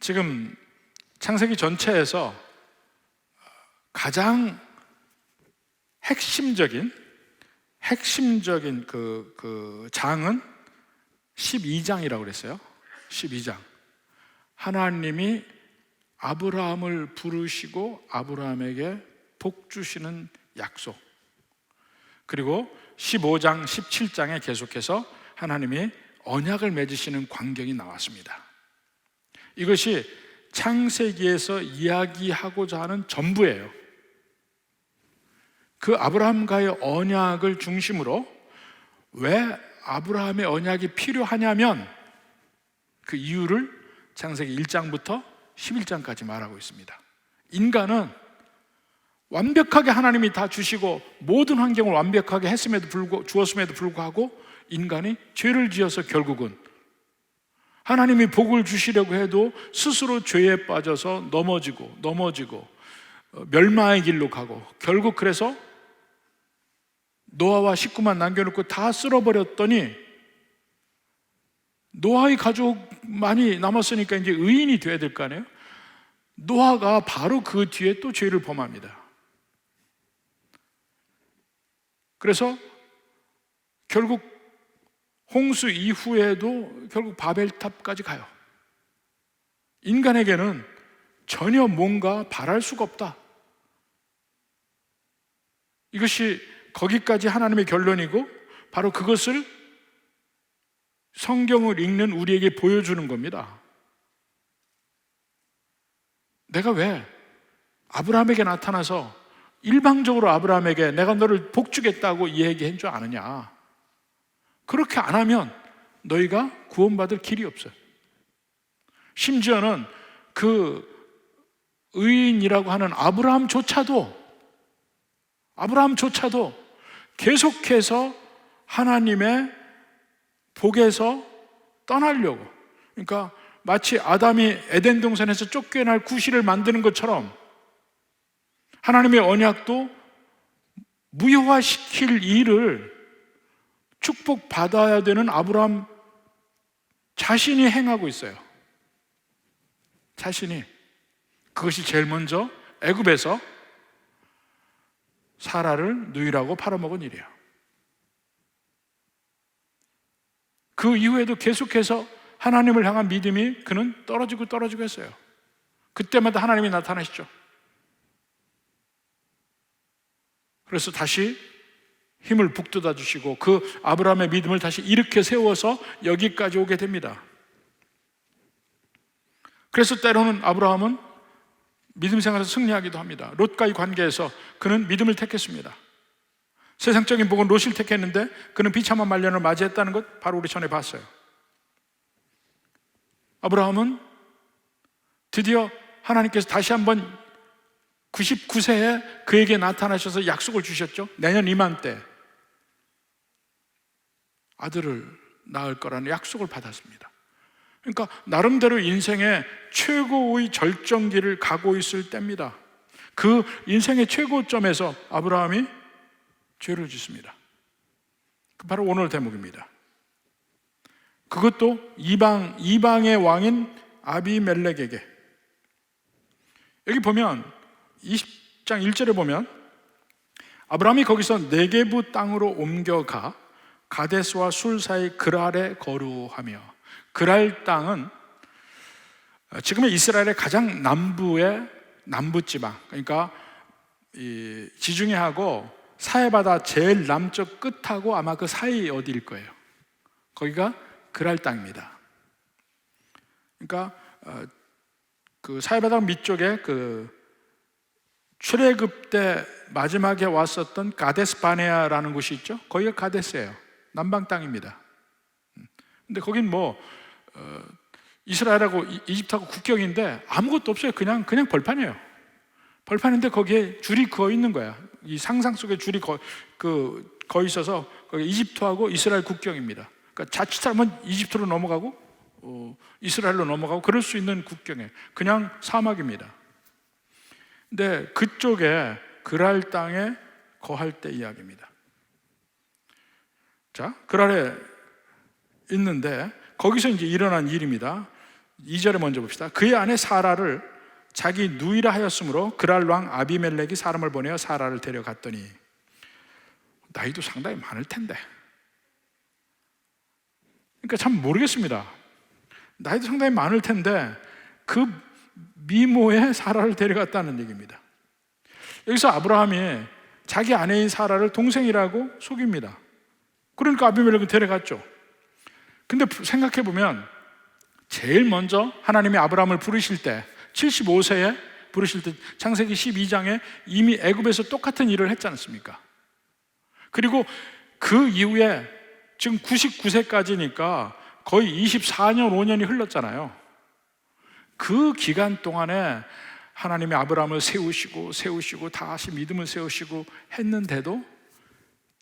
지금 창세기 전체에서 가장 핵심적인 그 장은 12장이라고 그랬어요. 12장. 하나님이 아브라함을 부르시고 아브라함에게 복 주시는 약속. 그리고 15장, 17장에 계속해서 하나님이 언약을 맺으시는 광경이 나왔습니다. 이것이 창세기에서 이야기하고자 하는 전부예요. 그 아브라함과의 언약을 중심으로 왜 아브라함의 언약이 필요하냐면 그 이유를 창세기 1장부터 11장까지 말하고 있습니다. 인간은 완벽하게 하나님이 다 주시고 모든 환경을 완벽하게 주었음에도 불구하고 인간이 죄를 지어서 결국은 하나님이 복을 주시려고 해도 스스로 죄에 빠져서 넘어지고 멸망의 길로 가고, 결국 그래서 노아와 식구만 남겨놓고 다 쓸어버렸더니 노아의 가족만이 남았으니까 이제 의인이 돼야 될 거 아니에요? 노아가 바로 그 뒤에 또 죄를 범합니다. 그래서 결국 홍수 이후에도 결국 바벨탑까지 가요. 인간에게는 전혀 뭔가 바랄 수가 없다. 이것이 거기까지 하나님의 결론이고, 바로 그것을 성경을 읽는 우리에게 보여주는 겁니다. 내가 왜 아브라함에게 나타나서 일방적으로 아브라함에게 내가 너를 복주겠다고 얘기한 줄 아느냐? 그렇게 안 하면 너희가 구원받을 길이 없어요. 심지어는 그 의인이라고 하는 아브라함조차도 계속해서 하나님의 복에서 떠나려고, 그러니까 마치 아담이 에덴 동산에서 쫓겨날 구실을 만드는 것처럼 하나님의 언약도 무효화시킬 일을 축복받아야 되는 아브라함 자신이 행하고 있어요. 자신이. 그것이 제일 먼저 애굽에서 사라를 누이라고 팔아먹은 일이에요. 그 이후에도 계속해서 하나님을 향한 믿음이 그는 떨어지고 했어요. 그때마다 하나님이 나타나시죠. 그래서 다시 힘을 북돋아 주시고 그 아브라함의 믿음을 다시 일으켜 세워서 여기까지 오게 됩니다. 그래서 때로는 아브라함은 믿음 생활에서 승리하기도 합니다. 롯과의 관계에서 그는 믿음을 택했습니다. 세상적인 복은 롯을 택했는데 그는 비참한 말년을 맞이했다는 것 바로 우리 전에 봤어요. 아브라함은 드디어 하나님께서 다시 한번 99세에 그에게 나타나셔서 약속을 주셨죠. 내년 이맘때 아들을 낳을 거라는 약속을 받았습니다. 그러니까 나름대로 인생의 최고의 절정기를 가고 있을 때입니다. 그 인생의 최고점에서 아브라함이 죄를 짓습니다. 바로 오늘 대목입니다. 그것도 이방의 왕인 아비멜렉에게. 여기 보면 20장 1절에 보면 아브라함이 거기서 네게부 땅으로 옮겨가 가데스와 술 사이 그랄에 거류하며, 그랄 땅은 지금의 이스라엘의 가장 남부지방, 그러니까 이 지중해하고 사해바다 제일 남쪽 끝하고 아마 그 사이 어디일 거예요. 거기가 그랄 땅입니다. 그러니까 그 사해바다 밑쪽에 그 출애굽 때 마지막에 왔었던 가데스 바네아라는 곳이 있죠. 거기가 가데스예요. 남방 땅입니다. 근데 거긴 이스라엘하고 이집트하고 국경인데 아무것도 없어요. 그냥 벌판이에요. 벌판인데 거기에 줄이 그어 있는 거야. 이 상상 속에 줄이 거어 있어서 거기 이집트하고 이스라엘 국경입니다. 그러니까 자칫하면 이집트로 넘어가고 이스라엘로 넘어가고 그럴 수 있는 국경에 그냥 사막입니다. 근데 그쪽에 그랄 땅에 거할 때 이야기입니다. 자, 그랄에 있는데 거기서 이제 일어난 일입니다. 2절에 먼저 봅시다. 그의 아내 사라를 자기 누이라 하였으므로 그랄 왕 아비멜렉이 사람을 보내어 사라를 데려갔더니, 나이도 상당히 많을 텐데, 그러니까 참 모르겠습니다. 나이도 상당히 많을 텐데 그 미모의 사라를 데려갔다는 얘기입니다. 여기서 아브라함이 자기 아내인 사라를 동생이라고 속입니다. 그러니까 아비멜렉은 데려갔죠. 근데 생각해 보면 제일 먼저 하나님이 아브라함을 부르실 때, 75세에 부르실 때 창세기 12장에 이미 애굽에서 똑같은 일을 했지 않습니까? 그리고 그 이후에 지금 99세까지니까 거의 24년, 5년이 흘렀잖아요. 그 기간 동안에 하나님이 아브라함을 세우시고 다시 믿음을 세우시고 했는데도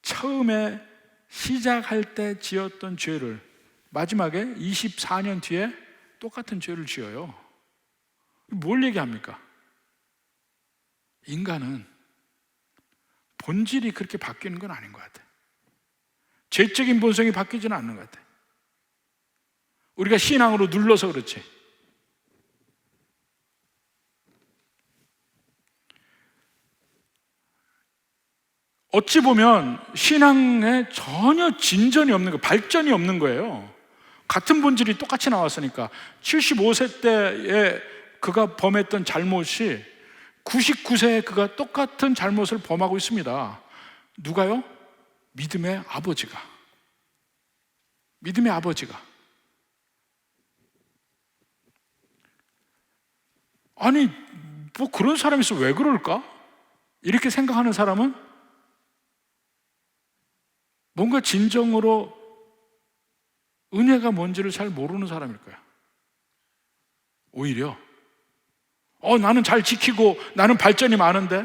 처음에 시작할 때 지었던 죄를 마지막에 24년 뒤에 똑같은 죄를 지어요. 뭘 얘기합니까? 인간은 본질이 그렇게 바뀌는 건 아닌 것 같아요. 죄적인 본성이 바뀌지는 않는 것 같아요. 우리가 신앙으로 눌러서 그렇지. 어찌 보면 신앙에 전혀 진전이 없는 거예요. 발전이 없는 거예요. 같은 본질이 똑같이 나왔으니까 75세 때에 그가 범했던 잘못이 99세에 그가 똑같은 잘못을 범하고 있습니다. 누가요? 믿음의 아버지가. 믿음의 아버지가. 아니, 뭐 그런 사람이 있어 왜 그럴까? 이렇게 생각하는 사람은 뭔가 진정으로 은혜가 뭔지를 잘 모르는 사람일 거야. 오히려 나는 잘 지키고 나는 발전이 많은데,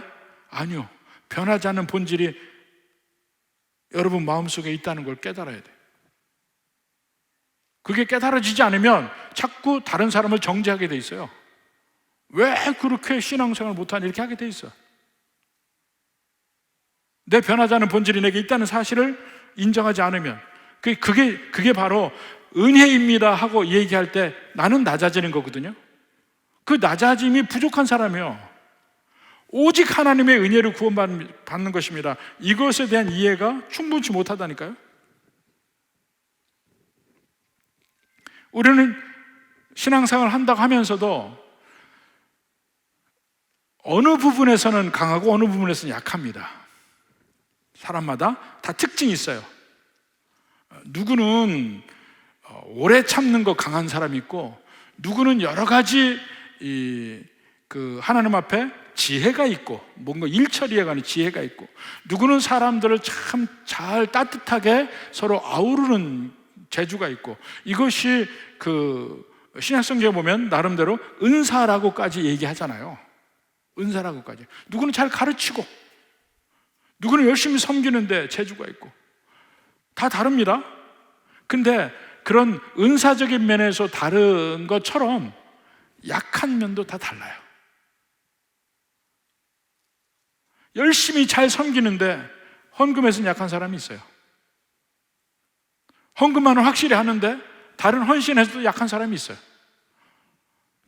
아니요, 변하지 않는 본질이 여러분 마음속에 있다는 걸 깨달아야 돼. 그게 깨달아지지 않으면 자꾸 다른 사람을 정죄하게 돼 있어요. 왜 그렇게 신앙생활을 못하냐 이렇게 하게 돼 있어. 내 변하지 않은 본질이 내게 있다는 사실을 인정하지 않으면, 그게 바로 은혜입니다 하고 얘기할 때 나는 낮아지는 거거든요. 그 낮아짐이 부족한 사람이요, 오직 하나님의 은혜를 구원받는 것입니다, 이것에 대한 이해가 충분치 못하다니까요. 우리는 신앙생활을 한다고 하면서도 어느 부분에서는 강하고 어느 부분에서는 약합니다. 사람마다 다 특징이 있어요. 누구는 오래 참는 거 강한 사람이 있고, 누구는 여러 가지 하나님 앞에 지혜가 있고, 뭔가 일처리해 가는 지혜가 있고, 누구는 사람들을 참 잘 따뜻하게 서로 아우르는 재주가 있고, 이것이 신약성경에 보면 나름대로 은사라고까지 얘기하잖아요. 은사라고까지. 누구는 잘 가르치고, 누구는 열심히 섬기는데 재주가 있고, 다 다릅니다. 근데 그런 은사적인 면에서 다른 것처럼 약한 면도 다 달라요. 열심히 잘 섬기는데 헌금에서는 약한 사람이 있어요. 헌금만은 확실히 하는데 다른 헌신에서도 약한 사람이 있어요.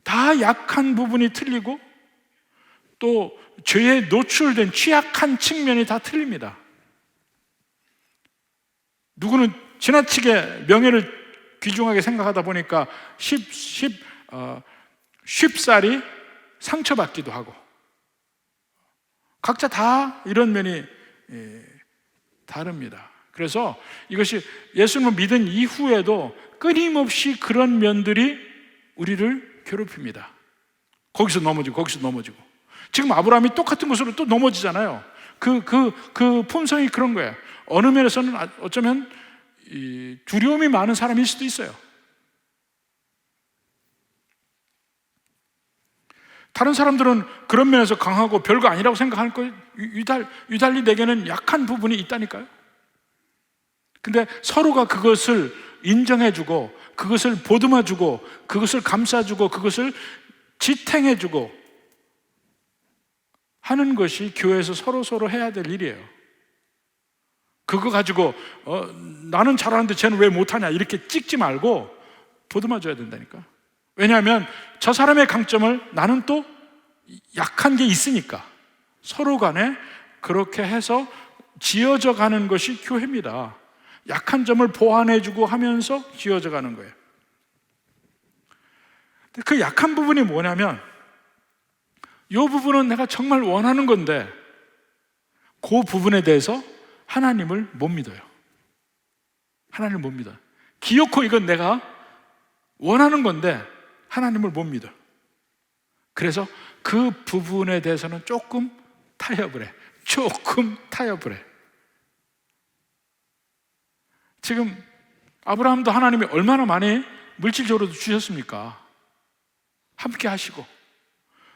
다 약한 부분이 틀리고 또 죄에 노출된 취약한 측면이 다 틀립니다. 누구는 지나치게 명예를 귀중하게 생각하다 보니까 쉽사리 상처받기도 하고, 각자 다 이런 면이 다릅니다. 그래서 이것이 예수님을 믿은 이후에도 끊임없이 그런 면들이 우리를 괴롭힙니다. 거기서 넘어지고 지금 아브라함이 똑같은 곳으로 또 넘어지잖아요. 그 품성이 그런 거예요. 어느 면에서는 어쩌면 두려움이 많은 사람일 수도 있어요. 다른 사람들은 그런 면에서 강하고 별거 아니라고 생각하는 거예요. 유달리 내게는 약한 부분이 있다니까요. 근데 서로가 그것을 인정해주고, 그것을 보듬어주고, 그것을 감싸주고, 그것을 지탱해주고 하는 것이 교회에서 서로 해야 될 일이에요. 그거 가지고 나는 잘하는데 쟤는 왜 못하냐 이렇게 찍지 말고 보듬어줘야 된다니까. 왜냐하면 저 사람의 강점을 나는 또 약한 게 있으니까 서로 간에 그렇게 해서 지어져 가는 것이 교회입니다. 약한 점을 보완해주고 하면서 지어져 가는 거예요. 그 약한 부분이 뭐냐면, 이 부분은 내가 정말 원하는 건데 그 부분에 대해서 하나님을 못 믿어요. 하나님을 못 믿어요. 기어코 이건 내가 원하는 건데 하나님을 못 믿어요. 그래서 그 부분에 대해서는 조금 타협을 해. 조금 타협을 해. 지금 아브라함도 하나님이 얼마나 많이 물질적으로도 주셨습니까? 함께 하시고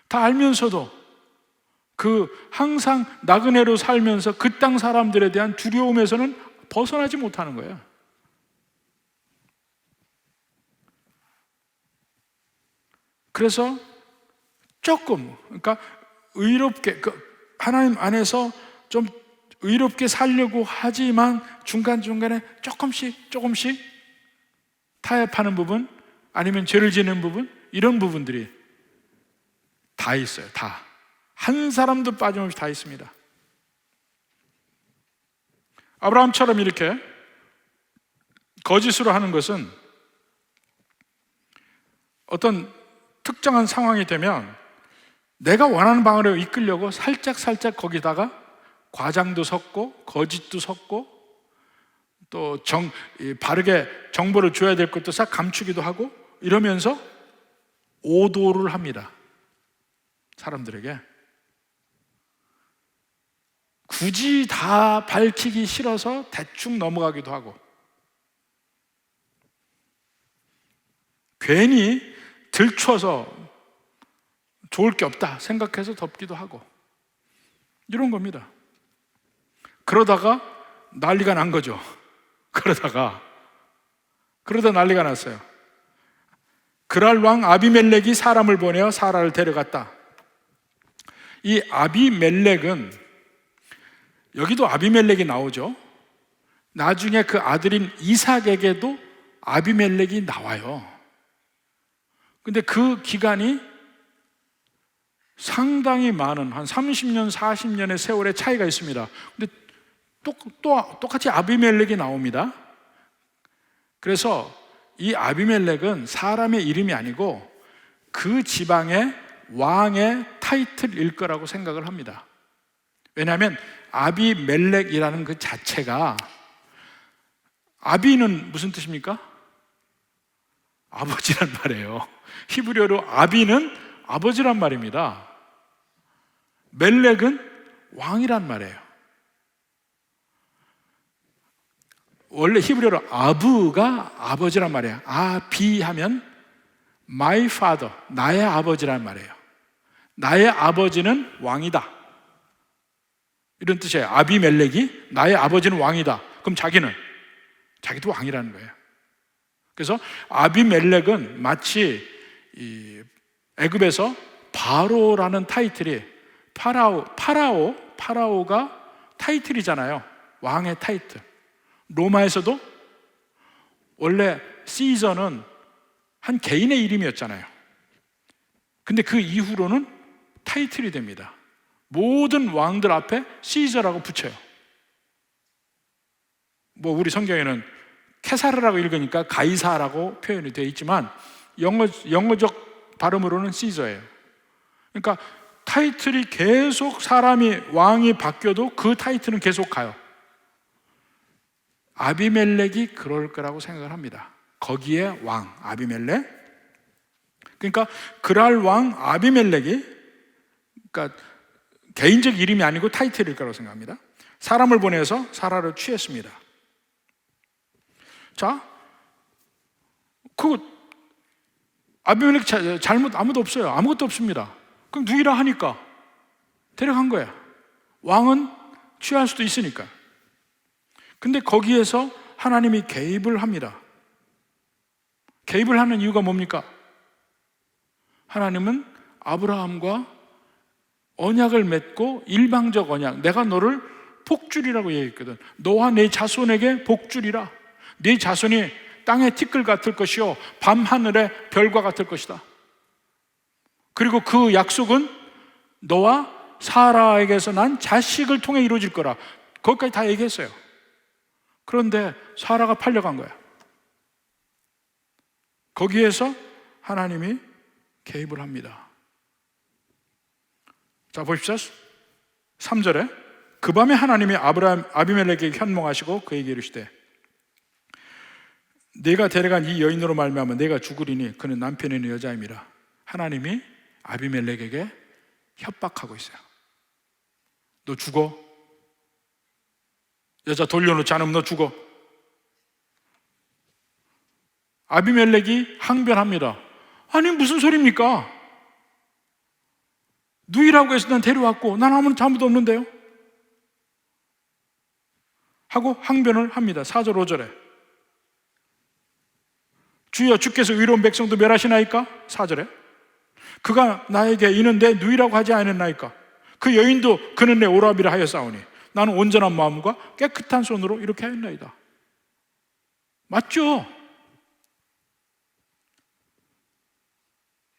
다 알면서도 그 항상 나그네로 살면서 그 땅 사람들에 대한 두려움에서는 벗어나지 못하는 거예요. 그래서 조금, 그러니까 의롭게, 하나님 안에서 좀 의롭게 살려고 하지만 중간중간에 조금씩 타협하는 부분, 아니면 죄를 지는 부분, 이런 부분들이 다 있어요. 다. 한 사람도 빠짐없이 다 있습니다. 아브라함처럼 이렇게 거짓으로 하는 것은 어떤 특정한 상황이 되면 내가 원하는 방향으로 이끌려고 살짝 거기다가 과장도 섞고 거짓도 섞고 또 바르게 정보를 줘야 될 것도 싹 감추기도 하고 이러면서 오도를 합니다. 사람들에게 굳이 다 밝히기 싫어서 대충 넘어가기도 하고, 괜히 들춰서 좋을 게 없다 생각해서 덮기도 하고, 이런 겁니다. 그러다가 난리가 난 거죠. 그러다 난리가 났어요. 그랄 왕 아비멜렉이 사람을 보내어 사라를 데려갔다. 이 아비멜렉은, 여기도 아비멜렉이 나오죠. 나중에 그 아들인 이삭에게도 아비멜렉이 나와요. 근데 그 기간이 상당히 많은 한 30년, 40년의 세월의 차이가 있습니다. 근데 똑같이 아비멜렉이 나옵니다. 그래서 이 아비멜렉은 사람의 이름이 아니고 그 지방의 왕의 타이틀일 거라고 생각을 합니다. 왜냐하면 아비멜렉이라는 그 자체가, 아비는 무슨 뜻입니까? 아버지란 말이에요. 히브리어로 아비는 아버지란 말입니다. 멜렉은 왕이란 말이에요. 원래 히브리어로 아브가 아버지란 말이에요. 아비 하면 my father, 나의 아버지란 말이에요. 나의 아버지는 왕이다, 이런 뜻이에요. 아비멜렉이 나의 아버지는 왕이다. 그럼 자기도 왕이라는 거예요. 그래서 아비멜렉은 마치 이 애굽에서 바로라는 타이틀이, 파라오가 타이틀이잖아요. 왕의 타이틀. 로마에서도 원래 시저는 한 개인의 이름이었잖아요. 근데 그 이후로는 타이틀이 됩니다. 모든 왕들 앞에 시저라고 붙여요. 우리 성경에는 케사르라고 읽으니까 가이사라고 표현이 되어 있지만 영어적 발음으로는 시저예요. 그러니까 타이틀이 계속, 왕이 바뀌어도 그 타이틀은 계속 가요. 아비멜렉이 그럴 거라고 생각을 합니다. 거기에 왕 아비멜렉, 그러니까 그랄 왕 아비멜렉이, 그러니까 개인적 이름이 아니고 타이틀일 거라고 생각합니다. 사람을 보내서 사라를 취했습니다. 자, 아비멜렉 잘못 아무도 없어요. 아무것도 없습니다. 그럼 누이라 하니까 데려간 거야. 왕은 취할 수도 있으니까. 근데 거기에서 하나님이 개입을 합니다. 개입을 하는 이유가 뭡니까? 하나님은 아브라함과 언약을 맺고, 일방적 언약, 내가 너를 복주리라고 얘기했거든. 너와 네 자손에게 복주리라. 네 자손이 땅의 티끌 같을 것이요 밤하늘의 별과 같을 것이다. 그리고 그 약속은 너와 사라에게서 난 자식을 통해 이루어질 거라. 거기까지 다 얘기했어요. 그런데 사라가 팔려간 거야. 거기에서 하나님이 개입을 합니다. 자, 보십시오. 3절에 그 밤에 하나님이 아비멜렉에게 현몽하시고 그에게 이르시되 내가 데려간 이 여인으로 말미암아 내가 죽으리니 그는 남편이 있는 여자임이라. 하나님이 아비멜렉에게 협박하고 있어요. 너 죽어. 여자 돌려놓지 않으면 너 죽어. 아비멜렉이 항변합니다. 아니 무슨 소리입니까? 누이라고 해서 난 데려왔고 난 아무런 잘못도 없는데요 하고 항변을 합니다. 4절 5절에 주여 주께서 의로운 백성도 멸하시나이까? 4절에 그가 나에게 이는 내 누이라고 하지 않았나이까? 그 여인도 그는 내 오라비라 하여 싸우니 나는 온전한 마음과 깨끗한 손으로 이렇게 하였나이다. 맞죠?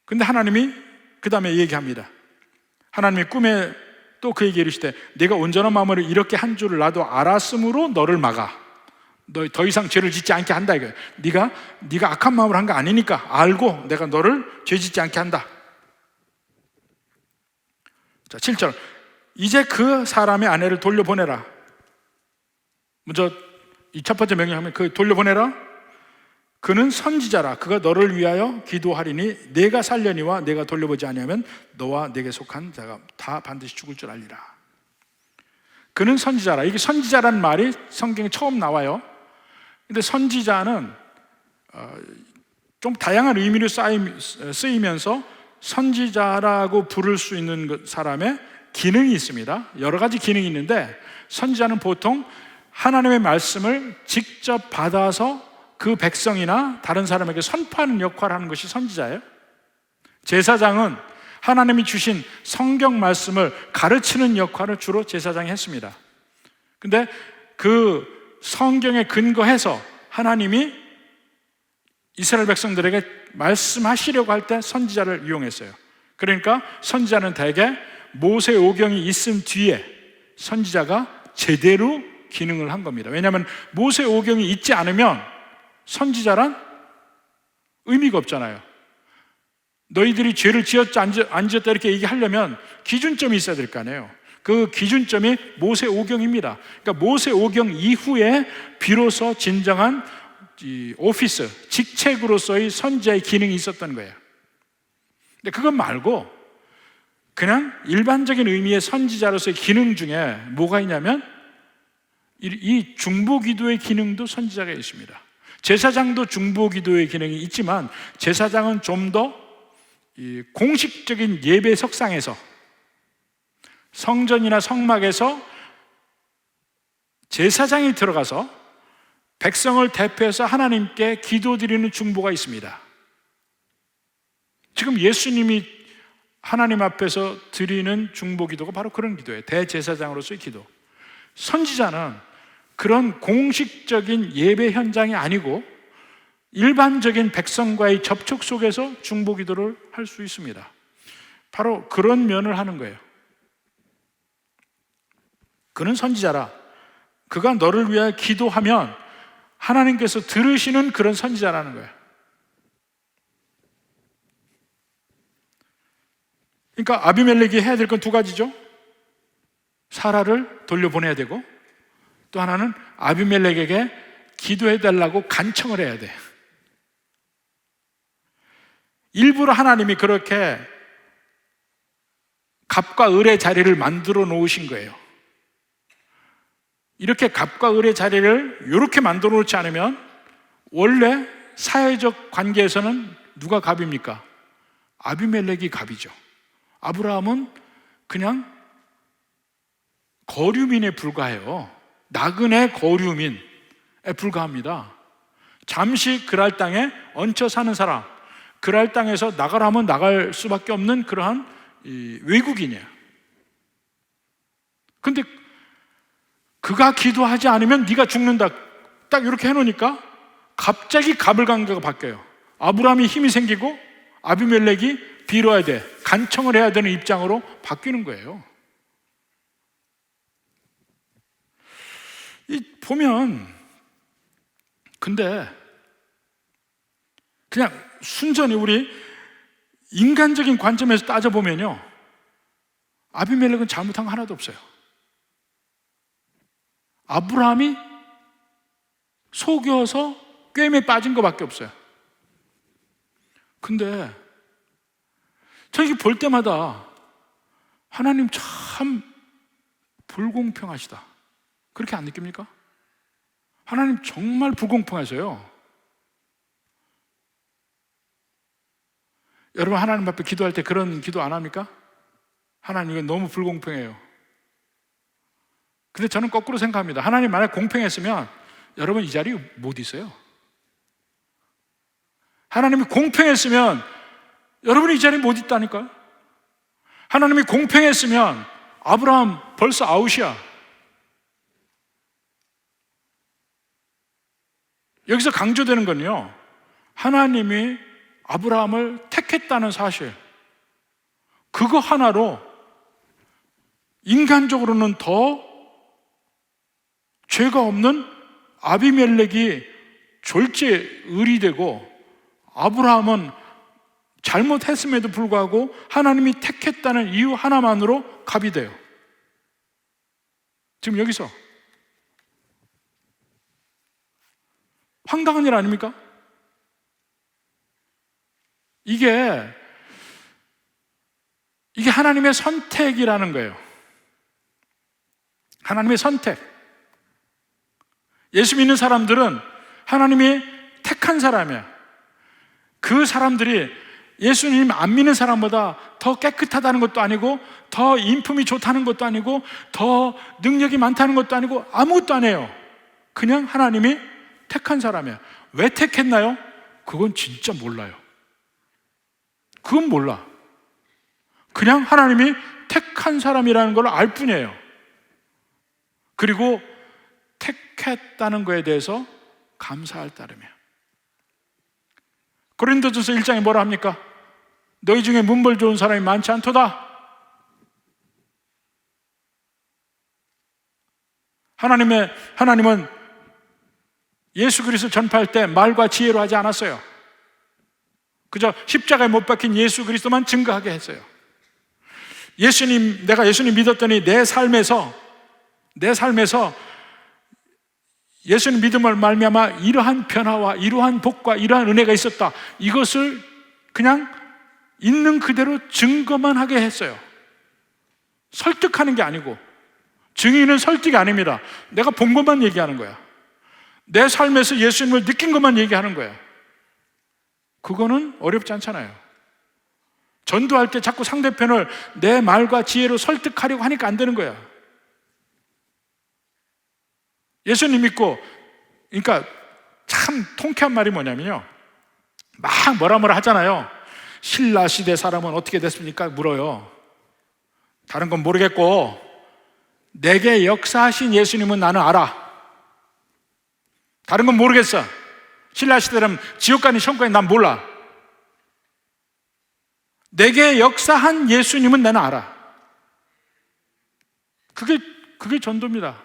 근데 하나님이 그 다음에 얘기합니다. 하나님이 꿈에 또 그에게 이르시되 내가 온전한 마음으로 이렇게 한 줄을 나도 알았으므로 너를 막아. 너 더 이상 죄를 짓지 않게 한다 이거예요. 네가 악한 마음으로 한 거 아니니까 알고 내가 너를 죄 짓지 않게 한다. 자, 7절 이제 그 사람의 아내를 돌려보내라. 먼저 이 첫 번째 명령하면 그 돌려보내라. 그는 선지자라. 그가 너를 위하여 기도하리니 내가 살려니와 내가 돌려보지 아니하면 너와 내게 속한 자가 다 반드시 죽을 줄 알리라. 그는 선지자라. 이게 선지자라는 말이 성경에 처음 나와요. 근데 선지자는 좀 다양한 의미로 쓰이면서 선지자라고 부를 수 있는 사람의 기능이 있습니다. 여러 가지 기능이 있는데 선지자는 보통 하나님의 말씀을 직접 받아서 그 백성이나 다른 사람에게 선포하는 역할을 하는 것이 선지자예요. 제사장은 하나님이 주신 성경 말씀을 가르치는 역할을 주로 제사장이 했습니다. 근데 그 성경에 근거해서 하나님이 이스라엘 백성들에게 말씀하시려고 할 때 선지자를 이용했어요. 그러니까 선지자는 대개 모세 오경이 있은 뒤에 선지자가 제대로 기능을 한 겁니다. 왜냐하면 모세 오경이 있지 않으면 선지자란 의미가 없잖아요. 너희들이 죄를 지었지 안 지었다 이렇게 얘기하려면 기준점이 있어야 될 거 아니에요. 그 기준점이 모세 오경입니다. 그러니까 모세 오경 이후에 비로소 진정한 오피스, 직책으로서의 선지자의 기능이 있었던 거예요. 근데 그것 말고 그냥 일반적인 의미의 선지자로서의 기능 중에 뭐가 있냐면 이 중보기도의 기능도 선지자가 있습니다. 제사장도 중보기도의 기능이 있지만 제사장은 좀 더 공식적인 예배 석상에서 성전이나 성막에서 제사장이 들어가서 백성을 대표해서 하나님께 기도드리는 중보가 있습니다. 지금 예수님이 하나님 앞에서 드리는 중보기도가 바로 그런 기도예요. 대제사장으로서의 기도. 선지자는 그런 공식적인 예배 현장이 아니고 일반적인 백성과의 접촉 속에서 중보기도를 할 수 있습니다. 바로 그런 면을 하는 거예요. 그는 선지자라. 그가 너를 위하여 기도하면 하나님께서 들으시는 그런 선지자라는 거예요. 그러니까 아비멜렉이 해야 될 건 두 가지죠. 사라를 돌려보내야 되고 또 하나는 아비멜렉에게 기도해달라고 간청을 해야 돼. 일부러 하나님이 그렇게 갑과 을의 자리를 만들어 놓으신 거예요. 이렇게 갑과 을의 자리를 이렇게 만들어 놓지 않으면 원래 사회적 관계에서는 누가 갑입니까? 아비멜렉이 갑이죠. 아브라함은 그냥 거류민에 불과해요. 나그네 거류민에 불과합니다. 잠시 그랄 땅에 얹혀 사는 사람, 그랄 땅에서 나가라 하면 나갈 수밖에 없는 그러한 외국인이에요. 근데 그가 기도하지 않으면 네가 죽는다 딱 이렇게 해놓으니까 갑자기 가불관계가 바뀌어요. 아브라함이 힘이 생기고 아비멜렉이 빌어야 돼, 간청을 해야 되는 입장으로 바뀌는 거예요. 보면 근데 그냥 순전히 우리 인간적인 관점에서 따져보면요, 아비멜렉은 잘못한 거 하나도 없어요. 아브라함이 속여서 꿰매 빠진 것밖에 없어요. 근데 저기 볼 때마다 하나님 참 불공평하시다, 그렇게 안 느낍니까? 하나님 정말 불공평하세요. 여러분, 하나님 앞에 기도할 때 그런 기도 안 합니까? 하나님, 이건 너무 불공평해요. 근데 저는 거꾸로 생각합니다. 하나님 만약 공평했으면 여러분 이 자리에 못 있어요. 하나님이 공평했으면 여러분이 이 자리에 못 있다니까요. 하나님이 공평했으면 아브라함 벌써 아웃이야. 여기서 강조되는 건요, 하나님이 아브라함을 택했다는 사실, 그거 하나로 인간적으로는 더 죄가 없는 아비멜렉이 졸지의리 되고, 아브라함은 잘못했음에도 불구하고 하나님이 택했다는 이유 하나만으로 갑이 돼요. 지금 여기서 황당한 일 아닙니까? 이게 하나님의 선택이라는 거예요. 하나님의 선택. 예수 믿는 사람들은 하나님이 택한 사람이야. 그 사람들이 예수님 안 믿는 사람보다 더 깨끗하다는 것도 아니고, 더 인품이 좋다는 것도 아니고, 더 능력이 많다는 것도 아니고, 아무것도 아니에요. 그냥 하나님이 택한 사람이야. 왜 택했나요? 그건 진짜 몰라요. 그건 몰라. 그냥 하나님이 택한 사람이라는 걸 알 뿐이에요. 그리고 택했다는 거에 대해서 감사할 따름이에요. 고린도전서 1장에 뭐라 합니까? 너희 중에 문벌 좋은 사람이 많지 않도다. 하나님은 예수 그리스도 전파할 때 말과 지혜로 하지 않았어요. 그저 십자가에 못 박힌 예수 그리스도만 증거하게 했어요. 내가 예수님 믿었더니 내 삶에서 예수님 믿음을 말미암아 이러한 변화와 이러한 복과 이러한 은혜가 있었다, 이것을 그냥 있는 그대로 증거만 하게 했어요. 설득하는 게 아니고, 증인은 설득이 아닙니다. 내가 본 것만 얘기하는 거야. 내 삶에서 예수님을 느낀 것만 얘기하는 거야. 그거는 어렵지 않잖아요. 전도할 때 자꾸 상대편을 내 말과 지혜로 설득하려고 하니까 안 되는 거야. 예수님 믿고, 그러니까 참 통쾌한 말이 뭐냐면요, 막 뭐라 하잖아요. 신라 시대 사람은 어떻게 됐습니까? 물어요. 다른 건 모르겠고 내게 역사하신 예수님은 나는 알아. 다른 건 모르겠어. 신라 시대라면 지옥 가는 천국까지 난 몰라. 내게 역사한 예수님은 나는 알아. 그게 전도입니다.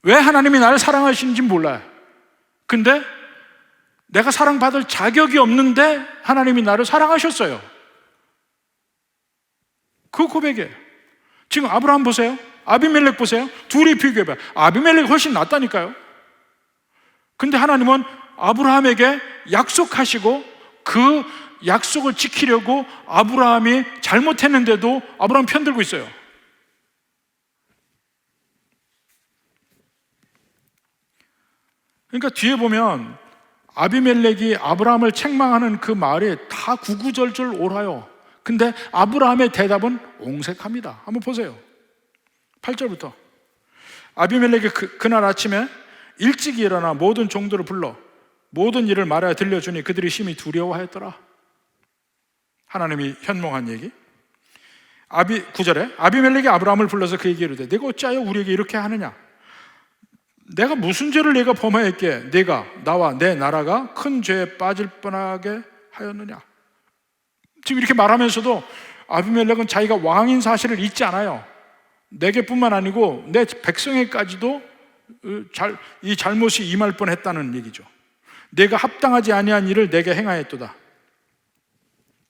왜 하나님이 나를 사랑하시는지 몰라요. 근데 내가 사랑받을 자격이 없는데 하나님이 나를 사랑하셨어요. 그 고백이에요. 지금 아브라함 보세요. 아비멜렉 보세요. 둘이 비교해봐요. 아비멜렉이 훨씬 낫다니까요. 근데 하나님은 아브라함에게 약속하시고 그 약속을 지키려고 아브라함이 잘못했는데도 아브라함 편들고 있어요. 그러니까 뒤에 보면 아비멜렉이 아브라함을 책망하는 그 말이 다 구구절절 옳아요. 근데 아브라함의 대답은 옹색합니다. 한번 보세요. 8절부터 아비멜렉이 그날 아침에 일찍 일어나 모든 종들을 불러 모든 일을 말하여 들려주니 그들이 심히 두려워하였더라. 하나님이 현몽한 얘기. 9절에 아비멜렉이 아브라함을 불러서 그에게 이르되 네가 어찌하여 우리에게 이렇게 하느냐? 내가 무슨 죄를 내가 범하였기에 내가 나와 내 나라가 큰 죄에 빠질 뻔하게 하였느냐. 지금 이렇게 말하면서도 아비멜렉은 자기가 왕인 사실을 잊지 않아요. 내게뿐만 아니고 내 백성에까지도 이 잘못이 임할 뻔했다는 얘기죠. 내가 합당하지 아니한 일을 내게 행하였도다.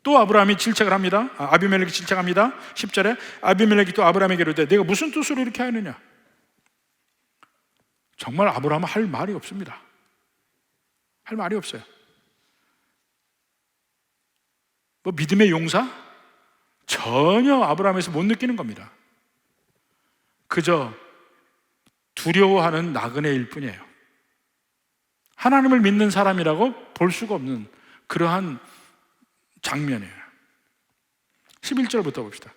또 아브라함이 질책을 합니다. 아비멜렉이 질책합니다. 10절에 아비멜렉이 또 아브라함에게 이르되 내가 무슨 뜻으로 이렇게 하느냐. 정말 아브라함은 할 말이 없습니다. 할 말이 없어요. 뭐 믿음의 용사? 전혀 아브라함에서 못 느끼는 겁니다. 그저 두려워하는 나그네일 뿐이에요. 하나님을 믿는 사람이라고 볼 수가 없는 그러한 장면이에요. 11절부터 봅시다.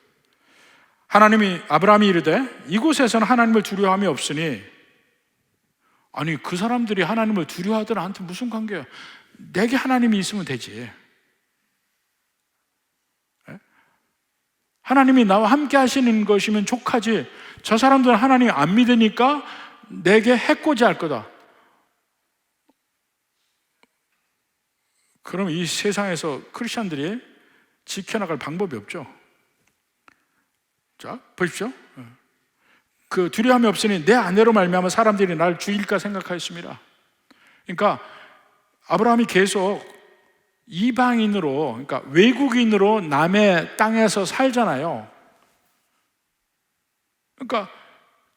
아브라함이 이르되 이곳에서는 하나님을 두려워함이 없으니, 아니 그 사람들이 하나님을 두려워하든 나한테 무슨 관계야? 내게 하나님이 있으면 되지. 하나님이 나와 함께 하시는 것이면 족하지, 저 사람들은 하나님 안 믿으니까 내게 해코지 할 거다. 그럼 이 세상에서 크리스천들이 지켜나갈 방법이 없죠. 자, 보십시오. 그 두려움이 없으니 내 아내로 말미암아 사람들이 나를 죽일까 생각하였습니다. 그러니까 아브라함이 계속 이방인으로, 그러니까 외국인으로 남의 땅에서 살잖아요. 그러니까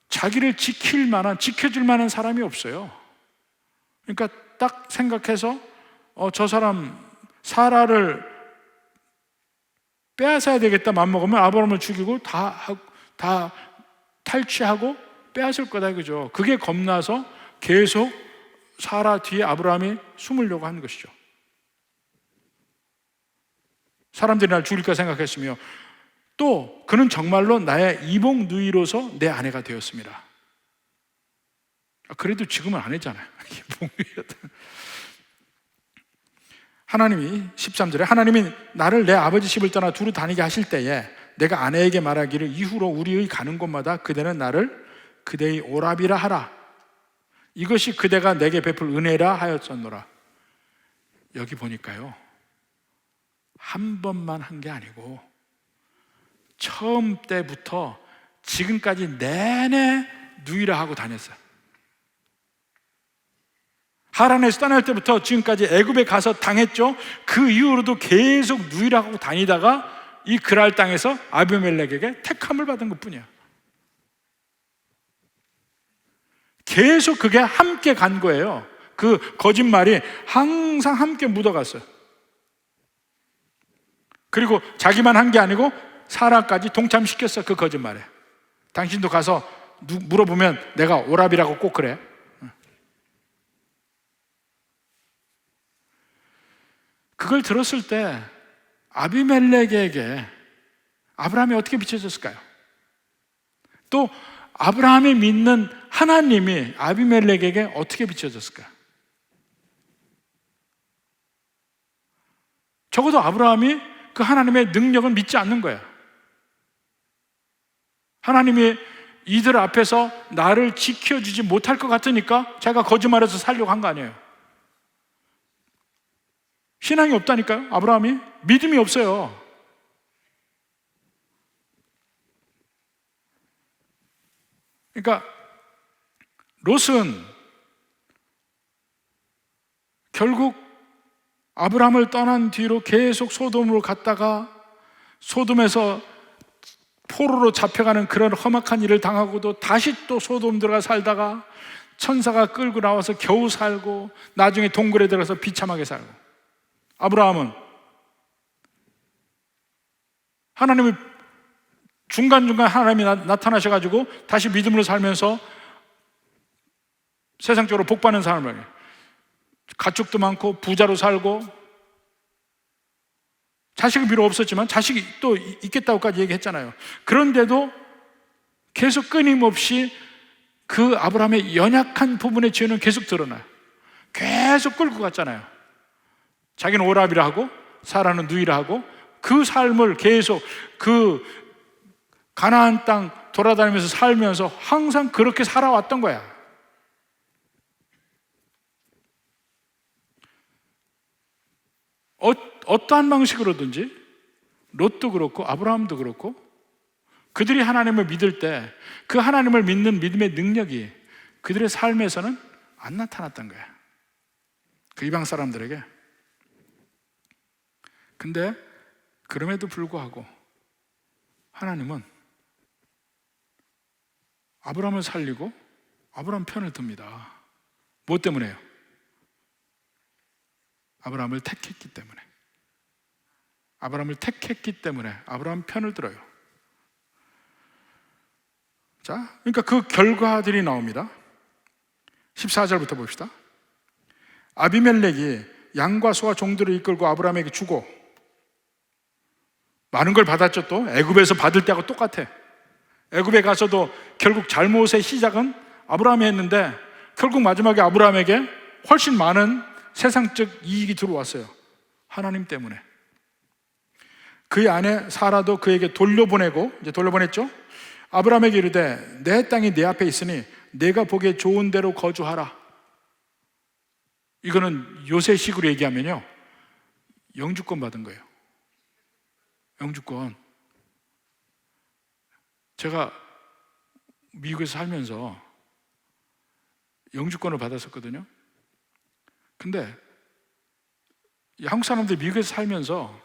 자기를 지켜줄 만한 사람이 없어요. 그러니까 딱 생각해서 저 사람 사라를 빼앗아야 되겠다 맘먹으면 아브라함을 죽이고 다 탈취하고 빼앗을 거다 이거죠. 그게 겁나서 계속 사라 뒤에 아브라함이 숨으려고 하는 것이죠. 사람들이 날 죽일까 생각했으며 또 그는 정말로 나의 이복 누이로서 내 아내가 되었습니다. 그래도 지금은 안 했잖아요. 이복 누이였다. 하나님이 13절에 하나님이 나를 내 아버지 집을 떠나 두루 다니게 하실 때에 내가 아내에게 말하기를 이후로 우리의 가는 곳마다 그대는 나를 그대의 오라비라 하라. 이것이 그대가 내게 베풀 은혜라 하였었노라. 여기 보니까요, 한 번만 한 게 아니고 처음 때부터 지금까지 내내 누이라 하고 다녔어요. 하란에서 떠날 때부터 지금까지 애굽에 가서 당했죠. 그 이후로도 계속 누이라 하고 다니다가 이 그랄 땅에서 아비멜렉에게 택함을 받은 것뿐이야. 계속 그게 함께 간 거예요. 그 거짓말이 항상 함께 묻어갔어요. 그리고 자기만 한 게 아니고 사라까지 동참시켰어. 그 거짓말에. 당신도 가서 물어보면 내가 오라비라고 꼭 그래. 그걸 들었을 때 아비멜렉에게 아브라함이 어떻게 비춰졌을까요? 또 아브라함이 믿는 하나님이 아비멜렉에게 어떻게 비춰졌을까요? 적어도 아브라함이 그 하나님의 능력은 믿지 않는 거예요. 하나님이 이들 앞에서 나를 지켜주지 못할 것 같으니까 자기가 거짓말해서 살려고 한 거 아니에요. 신앙이 없다니까요. 아브라함이 믿음이 없어요. 그러니까 롯은 결국 아브라함을 떠난 뒤로 계속 소돔으로 갔다가 소돔에서 포로로 잡혀가는 그런 험악한 일을 당하고도 다시 또 소돔 들어가 살다가 천사가 끌고 나와서 겨우 살고 나중에 동굴에 들어가서 비참하게 살고, 아브라함은 하나님이 중간중간 하나님이 나타나셔가지고 다시 믿음으로 살면서 세상적으로 복받는 사람을, 가축도 많고 부자로 살고 자식이 비록 없었지만 자식이 또 있겠다고까지 얘기했잖아요. 그런데도 계속 끊임없이 그 아브라함의 연약한 부분의 죄는 계속 드러나요. 계속 끌고 갔잖아요. 자기는 오라비라 하고 사라는 누이라 하고 그 삶을 계속 그 가나안 땅 돌아다니면서 살면서 항상 그렇게 살아왔던 거야. 어떠한 방식으로든지 롯도 그렇고 아브라함도 그렇고 그들이 하나님을 믿을 때 그 하나님을 믿는 믿음의 능력이 그들의 삶에서는 안 나타났던 거야. 그 이방 사람들에게. 근데 그럼에도 불구하고 하나님은 아브라함을 살리고 아브라함 편을 듭니다. 뭐 때문에요? 아브라함을 택했기 때문에. 아브라함을 택했기 때문에 아브라함 편을 들어요. 자, 그러니까 그 결과들이 나옵니다. 14절부터 봅시다. 아비멜렉이 양과 소와 종들을 이끌고 아브라함에게 주고, 많은 걸 받았죠. 또 애굽에서 받을 때하고 똑같아. 애굽에 가서도 결국 잘못의 시작은 아브라함이 했는데 결국 마지막에 아브라함에게 훨씬 많은 세상적 이익이 들어왔어요. 하나님 때문에. 그의 아내 사라도 그에게 돌려보냈죠. 아브라함에게 이르되 내 땅이 내 앞에 있으니 내가 보기에 좋은 대로 거주하라. 이거는 요새식으로 얘기하면요, 영주권 받은 거예요. 영주권. 제가 미국에서 살면서 영주권을 받았었거든요. 근데 한국 사람들이 미국에서 살면서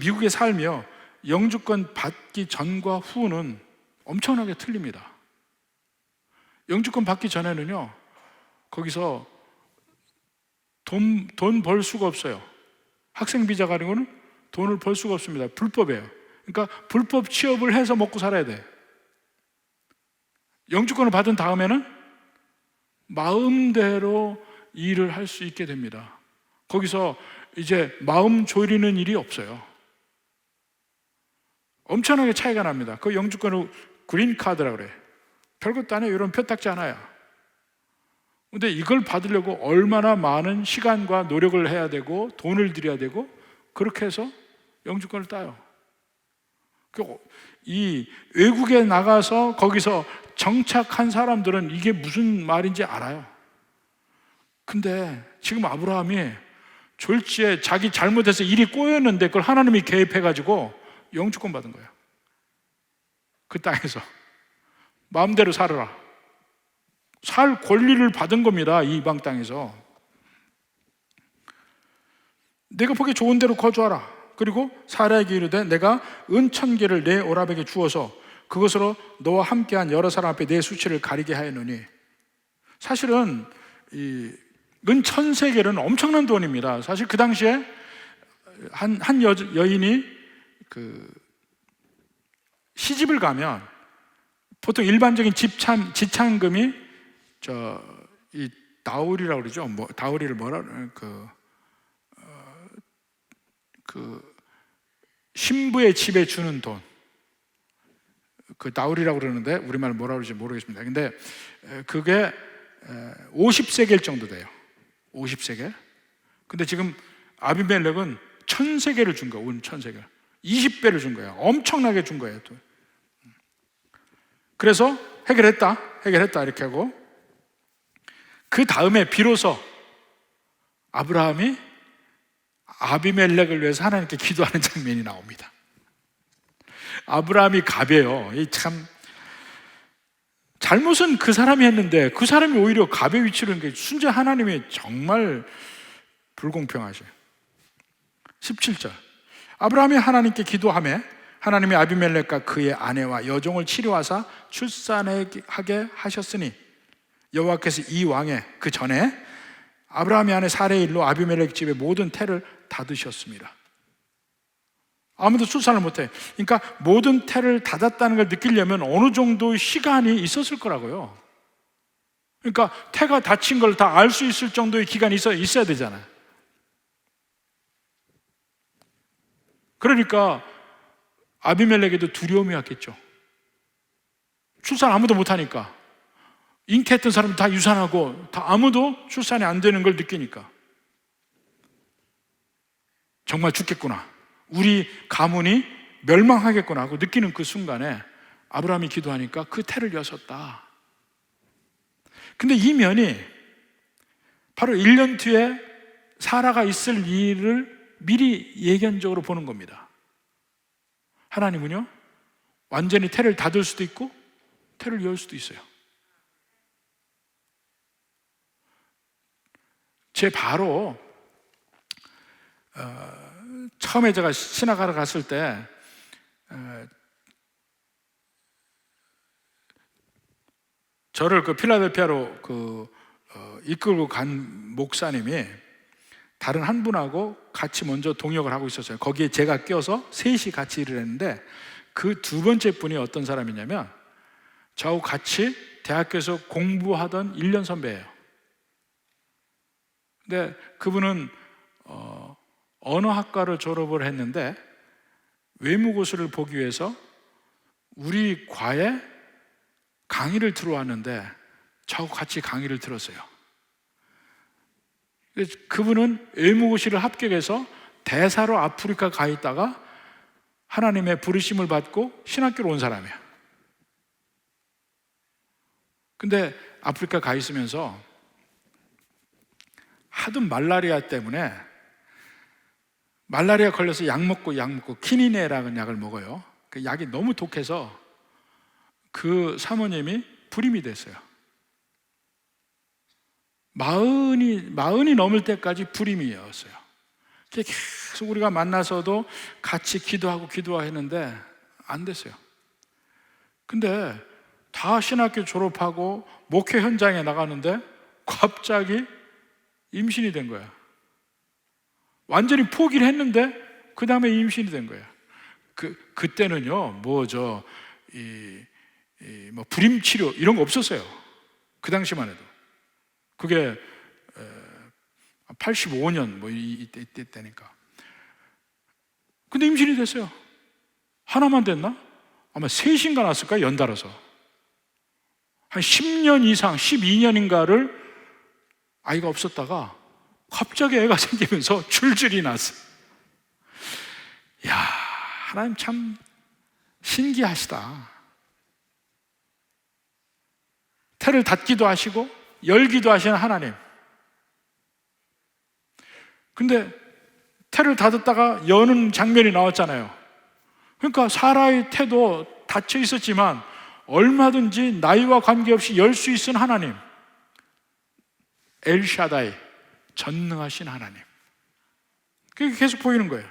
미국에 살며 영주권 받기 전과 후는 엄청나게 틀립니다. 영주권 받기 전에는요, 거기서 돈 벌 수가 없어요. 학생 비자 가지고는 돈을 벌 수가 없습니다. 불법이에요. 그러니까 불법 취업을 해서 먹고 살아야 돼. 영주권을 받은 다음에는 마음대로 일을 할 수 있게 됩니다. 거기서 이제 마음 졸이는 일이 없어요. 엄청나게 차이가 납니다. 그 영주권을 그린카드라고 그래. 별것도 아니에요. 이런 표딱지 하나야. 근데 이걸 받으려고 얼마나 많은 시간과 노력을 해야 되고 돈을 들여야 되고, 그렇게 해서 영주권을 따요. 이 외국에 나가서 거기서 정착한 사람들은 이게 무슨 말인지 알아요. 근데 지금 아브라함이 졸지에 자기 잘못해서 일이 꼬였는데 그걸 하나님이 개입해가지고 영주권 받은 거예요. 그 땅에서 마음대로 살아라. 살 권리를 받은 겁니다. 이 이방 땅에서. 내가 보기에 좋은 대로 거주하라. 그리고 사라에게 이르되 내가 은 1,000개를 내 오라백에 주어서 그것으로 너와 함께한 여러 사람 앞에 내 수치를 가리게 하였노니. 사실은 이 은 1,000세겔은 엄청난 돈입니다. 사실 그 당시에 한 여인이 시집을 가면 보통 일반적인 지참금이 이 다우리라고 그러죠. 다우리를 신부의 집에 주는 돈, 그 다우리라고 그러는데 우리말 뭐라고 그러지 모르겠습니다. 근데 그게 50세겔 정도 돼요. 50세겔. 근데 지금 아비멜렉은 1,000세겔을 준 거예요. 운 1,000세겔. 20배를 준 거예요. 엄청나게 준 거예요. 또. 그래서 해결했다 이렇게 하고, 그 다음에 비로소 아브라함이 아비멜렉을 위해서 하나님께 기도하는 장면이 나옵니다. 아브라함이 갑이에요. 참 잘못은 그 사람이 했는데 그 사람이 오히려 갑의 위치를 한 게 순재 하나님이 정말 불공평하셔요. 17절. 아브라함이 하나님께 기도하며 하나님이 아비멜렉과 그의 아내와 여종을 치료하사 출산하게 하셨으니 여호와께서 이 왕의 그 전에 아브라함의 아내 사레의 일로 아비멜렉 집의 모든 태를 닫으셨습니다. 아무도 출산을 못해. 그러니까 모든 태를 닫았다는 걸 느끼려면 어느 정도 시간이 있었을 거라고요. 그러니까 태가 닫힌 걸 다 알 수 있을 정도의 기간이 있어야 되잖아요. 그러니까 아비멜렉에도 두려움이 왔겠죠. 출산 아무도 못하니까. 잉태했던 사람이 다 유산하고 다 아무도 출산이 안 되는 걸 느끼니까 정말 죽겠구나, 우리 가문이 멸망하겠구나 하고 느끼는 그 순간에 아브라함이 기도하니까 그 태를 여셨다. 근데 이 면이 바로 1년 뒤에 사라가 있을 일을 미리 예견적으로 보는 겁니다. 하나님은요, 완전히 태를 닫을 수도 있고 태를 열 수도 있어요. 제 바로 처음에 제가 신학하러 갔을 때 저를 그 필라델피아로 이끌고 간 목사님이 다른 한 분하고 같이 먼저 동역을 하고 있었어요. 거기에 제가 껴서 셋이 같이 일을 했는데, 그 두 번째 분이 어떤 사람이냐면 저하고 같이 대학교에서 공부하던 1년 선배예요. 근데 그분은 언어학과를 졸업을 했는데 외무고시를 보기 위해서 우리 과에 강의를 들어왔는데 저하고 같이 강의를 들었어요. 그분은 외무고시를 합격해서 대사로 아프리카 가 있다가 하나님의 부르심을 받고 신학교로 온 사람이에요. 근데 아프리카 가 있으면서 하도 말라리아 때문에, 말라리아 걸려서 약 먹고 키니네라는 약을 먹어요. 그 약이 너무 독해서 그 사모님이 불임이 됐어요. 마흔이 넘을 때까지 불임이었어요. 계속 우리가 만나서도 같이 기도하고 했는데 안 됐어요. 근데 다 신학교 졸업하고 목회 현장에 나가는데 갑자기 임신이 된 거야. 완전히 포기를 했는데 그 다음에 임신이 된 거야. 그때는요, 불임 치료 이런 거 없었어요. 그 당시만 해도. 그게 85년 이때 때니까. 근데 임신이 됐어요. 하나만 됐나? 아마 셋인가 났을까, 연달아서. 한 10년 이상, 12년인가를 아이가 없었다가 갑자기 애가 생기면서 줄줄이 났어. 야, 하나님 참 신기하시다. 태를 닫기도 하시고 열기도 하시는 하나님. 근데 태를 닫았다가 여는 장면이 나왔잖아요. 그러니까 사라의 태도 닫혀 있었지만 얼마든지 나이와 관계없이 열 수 있는 하나님, 엘샤다이, 전능하신 하나님. 그게 계속 보이는 거예요.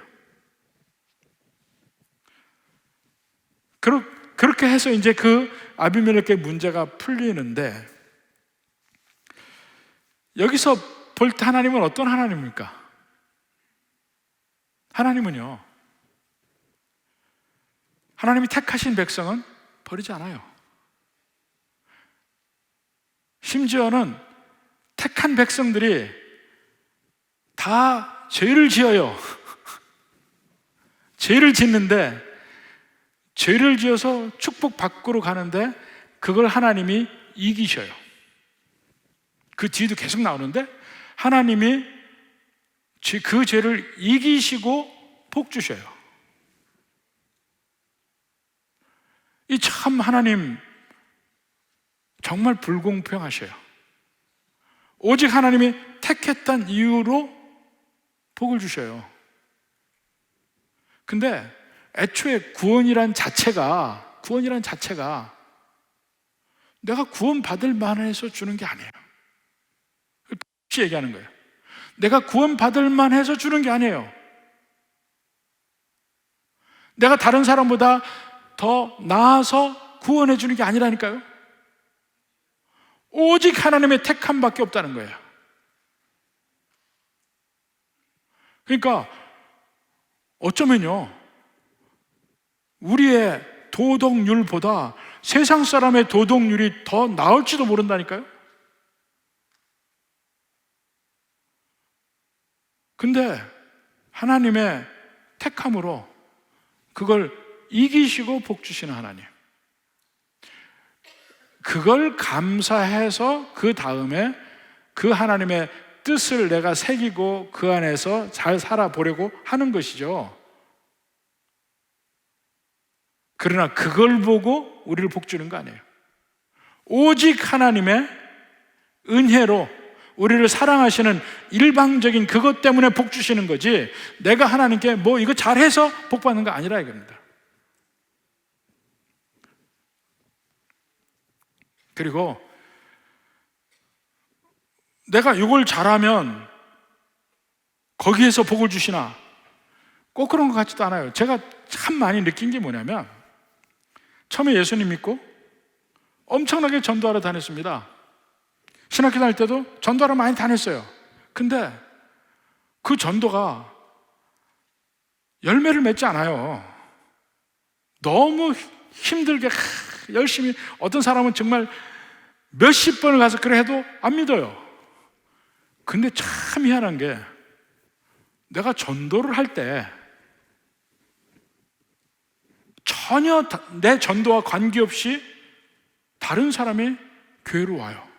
그렇게 해서 이제 그 아비멜렉의 문제가 풀리는데, 여기서 볼 때 하나님은 어떤 하나님입니까? 하나님은요, 하나님이 택하신 백성은 버리지 않아요. 심지어는 택한 백성들이 다 죄를 지어요. 죄를 짓는데, 죄를 지어서 축복 밖으로 가는데 그걸 하나님이 이기셔요. 그 뒤도 계속 나오는데 하나님이 그 죄를 이기시고 복 주셔요. 이 참 하나님 정말 불공평하셔요. 오직 하나님이 택했던 이유로 복을 주셔요. 근데 애초에 구원이란 자체가 내가 구원받을 만해서 주는 게 아니에요. 혹시 얘기하는 거예요. 내가 구원받을 만해서 주는 게 아니에요. 내가 다른 사람보다 더 나아서 구원해 주는 게 아니라니까요. 오직 하나님의 택함밖에 없다는 거예요. 그러니까 어쩌면요, 우리의 도덕률보다 세상 사람의 도덕률이 더 나을지도 모른다니까요. 근데 하나님의 택함으로 그걸 이기시고 복 주시는 하나님, 그걸 감사해서 그 다음에 그 하나님의 뜻을 내가 새기고 그 안에서 잘 살아보려고 하는 것이죠. 그러나 그걸 보고 우리를 복 주는 거 아니에요. 오직 하나님의 은혜로 우리를 사랑하시는 일방적인 그것 때문에 복 주시는 거지, 내가 하나님께 뭐 이거 잘해서 복 받는 거 아니라 이겁니다. 그리고 내가 이걸 잘하면 거기에서 복을 주시나, 꼭 그런 것 같지도 않아요. 제가 참 많이 느낀 게 뭐냐면, 처음에 예수님 믿고 엄청나게 전도하러 다녔습니다. 신학교 다닐 때도 전도하러 많이 다녔어요. 근데 그 전도가 열매를 맺지 않아요. 너무 힘들게 열심히, 어떤 사람은 정말 몇십 번을 가서 그래 해도 안 믿어요. 근데 참 희한한 게, 내가 전도를 할 때 전혀 내 전도와 관계없이 다른 사람이 교회로 와요.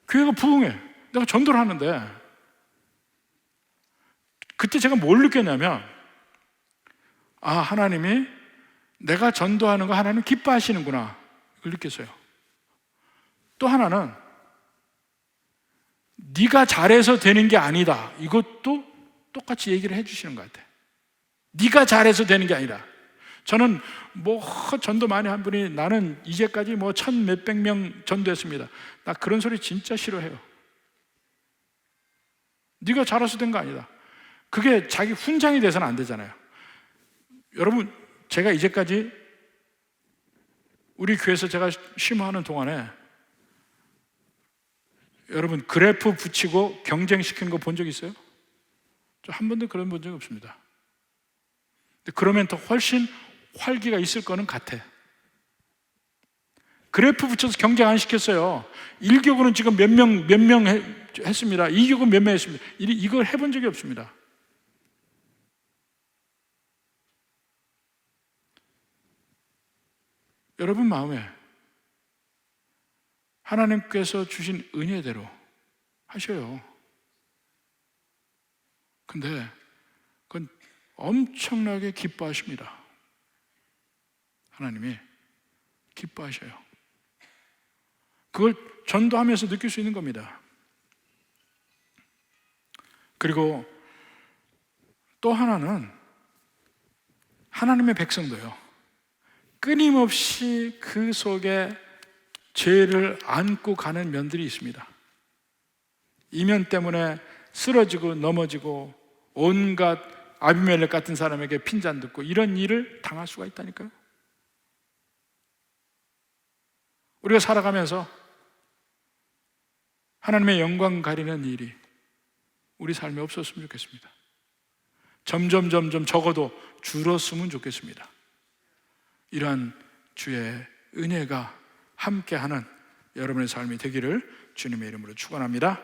교회가 부흥해. 내가 전도를 하는데, 그때 제가 뭘 느꼈냐면, 아, 하나님이 내가 전도하는 거 하나님 기뻐하시는구나, 이걸 느꼈어요. 또 하나는, 네가 잘해서 되는 게 아니다, 이것도 똑같이 얘기를 해주시는 것 같아요. 네가 잘해서 되는 게 아니라. 저는 뭐 전도 많이 한 분이, 나는 이제까지 뭐 1,000 몇백 명 전도했습니다. 나 그런 소리 진짜 싫어해요. 네가 잘해서 된 거 아니다. 그게 자기 훈장이 돼서는 안 되잖아요. 여러분, 제가 이제까지 우리 교회에서 제가 심호하는 동안에 여러분 그래프 붙이고 경쟁시키는 거 본 적 있어요? 저 한 번도 그런 본 적이 없습니다. 그러면 더 훨씬 활기가 있을 거는 같아. 그래프 붙여서 경쟁 안 시켰어요. 1교구는 지금 몇 명 했습니다. 2교구 몇 명 했습니다. 이걸 해본 적이 없습니다. 여러분 마음에 하나님께서 주신 은혜대로 하셔요. 근데 그건 엄청나게 기뻐하십니다. 하나님이 기뻐하셔요. 그걸 전도하면서 느낄 수 있는 겁니다. 그리고 또 하나는, 하나님의 백성도요, 끊임없이 그 속에 죄를 안고 가는 면들이 있습니다. 이면 때문에 쓰러지고 넘어지고 온갖 아비멜렉 같은 사람에게 핀잔 듣고 이런 일을 당할 수가 있다니까요. 우리가 살아가면서 하나님의 영광 가리는 일이 우리 삶에 없었으면 좋겠습니다. 점점 적어도 줄었으면 좋겠습니다. 이러한 주의 은혜가 함께하는 여러분의 삶이 되기를 주님의 이름으로 축원합니다.